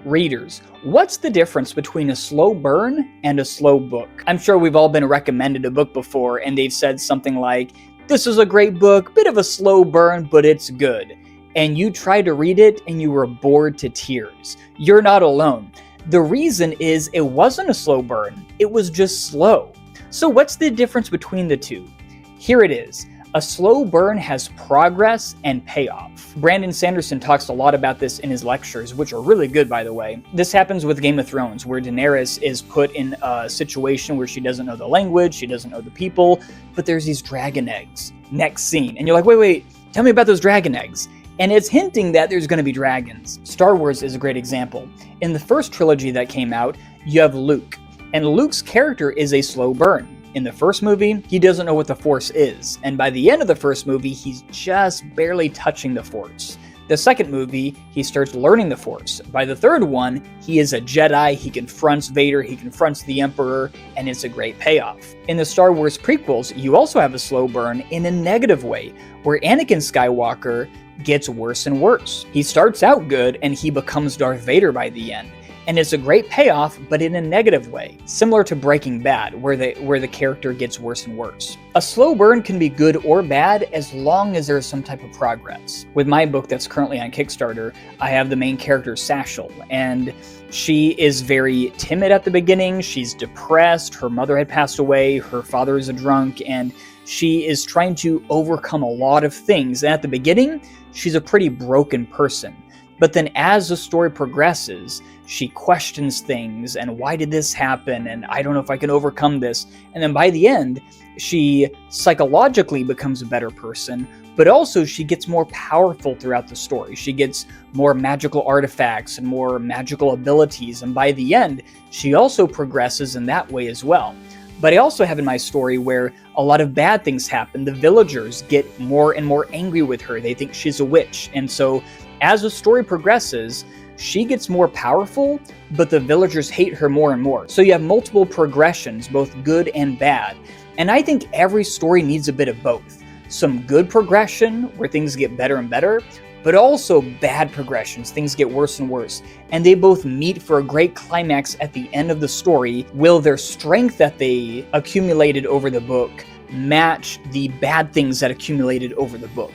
Readers, what's the difference between a slow burn and a slow book? I'm sure we've all been recommended a book before and they've said something like, this is a great book, bit of a slow burn, but it's good. And you tried to read it and you were bored to tears. You're not alone. The reason is it wasn't a slow burn, it was just slow. So what's the difference between the two? Here it is. A slow burn has progress and payoff. Brandon Sanderson talks a lot about this in his lectures, which are really good, by the way. This happens with Game of Thrones, where Daenerys is put in a situation where she doesn't know the language, she doesn't know the people, but there's these dragon eggs. Next scene. And you're like, wait, tell me about those dragon eggs. And it's hinting that there's going to be dragons. Star Wars is a great example. In the first trilogy that came out, you have Luke. And Luke's character is a slow burn. In the first movie, he doesn't know what the Force is, and by the end of the first movie, he's just barely touching the Force. The second movie, he starts learning the Force. By the third one, he is a Jedi, he confronts Vader, he confronts the Emperor, and it's a great payoff. In the Star Wars prequels, you also have a slow burn in a negative way, where Anakin Skywalker gets worse and worse. He starts out good, and he becomes Darth Vader by the end. And it's a great payoff, but in a negative way, similar to Breaking Bad, where the character gets worse and worse. A slow burn can be good or bad as long as there's some type of progress. With my book that's currently on Kickstarter, I have the main character, Satchel, and she is very timid at the beginning, she's depressed, her mother had passed away, her father is a drunk, and she is trying to overcome a lot of things. And at the beginning, she's a pretty broken person. But then as the story progresses, she questions things, and why did this happen, and I don't know if I can overcome this. And then by the end, she psychologically becomes a better person, but also she gets more powerful throughout the story. She gets more magical artifacts and more magical abilities, and by the end, she also progresses in that way as well. But I also have in my story where a lot of bad things happen. The villagers get more and more angry with her. They think she's a witch, and so as the story progresses, she gets more powerful, but the villagers hate her more and more. So you have multiple progressions, both good and bad. And I think every story needs a bit of both. Some good progression, where things get better and better, but also bad progressions, things get worse and worse. And they both meet for a great climax at the end of the story. Will their strength that they accumulated over the book match the bad things that accumulated over the book?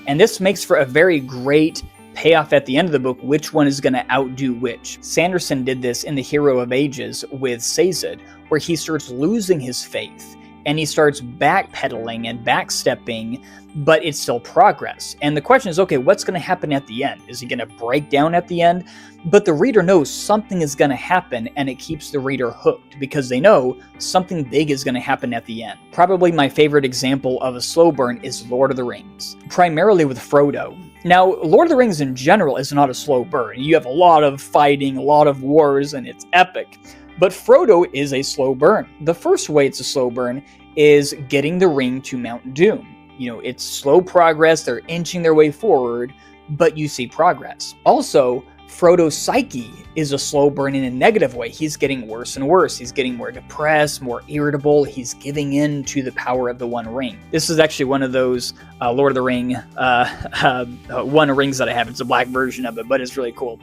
And this makes for a very great payoff at the end of the book, which one is going to outdo which. Sanderson did this in The Hero of Ages with Sazed, where he starts losing his faith, and he starts backpedaling and backstepping, but it's still progress. And the question is, okay, what's going to happen at the end? Is he going to break down at the end? But the reader knows something is going to happen, and it keeps the reader hooked, because they know something big is going to happen at the end. Probably my favorite example of a slow burn is Lord of the Rings, primarily with Frodo. Now, Lord of the Rings in general is not a slow burn. You have a lot of fighting, a lot of wars, and it's epic. But Frodo is a slow burn. The first way it's a slow burn is getting the ring to Mount Doom. You know, it's slow progress, they're inching their way forward, but you see progress. Also, Frodo's psyche is a slow burn in a negative way. He's getting worse and worse. He's getting more depressed, more irritable. He's giving in to the power of the One Ring. This is actually one of those Lord of the Ring One Rings that I have. It's a black version of it, but it's really cool.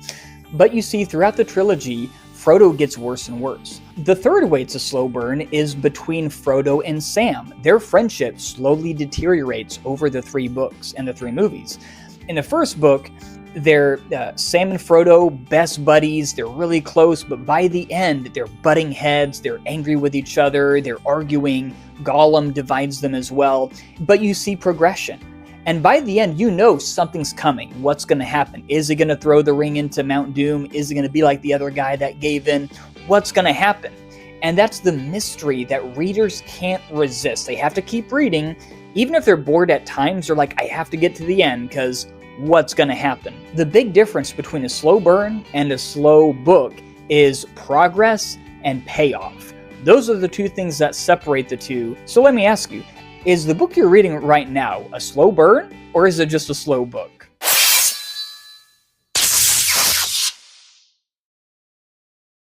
But you see, throughout the trilogy, Frodo gets worse and worse. The third way it's a slow burn is between Frodo and Sam. Their friendship slowly deteriorates over the 3 books and the 3 movies. In the first book, they're Sam and Frodo, best buddies, they're really close, but by the end, they're butting heads, they're angry with each other, they're arguing, Gollum divides them as well, but you see progression. And by the end, you know something's coming. What's going to happen? Is he going to throw the ring into Mount Doom? Is he going to be like the other guy that gave in? What's going to happen? And that's the mystery that readers can't resist. They have to keep reading. Even if they're bored at times, they're like, I have to get to the end because what's going to happen? The big difference between a slow burn and a slow book is progress and payoff. Those are the 2 things that separate the 2. So let me ask you, is the book you're reading right now a slow burn, or is it just a slow book?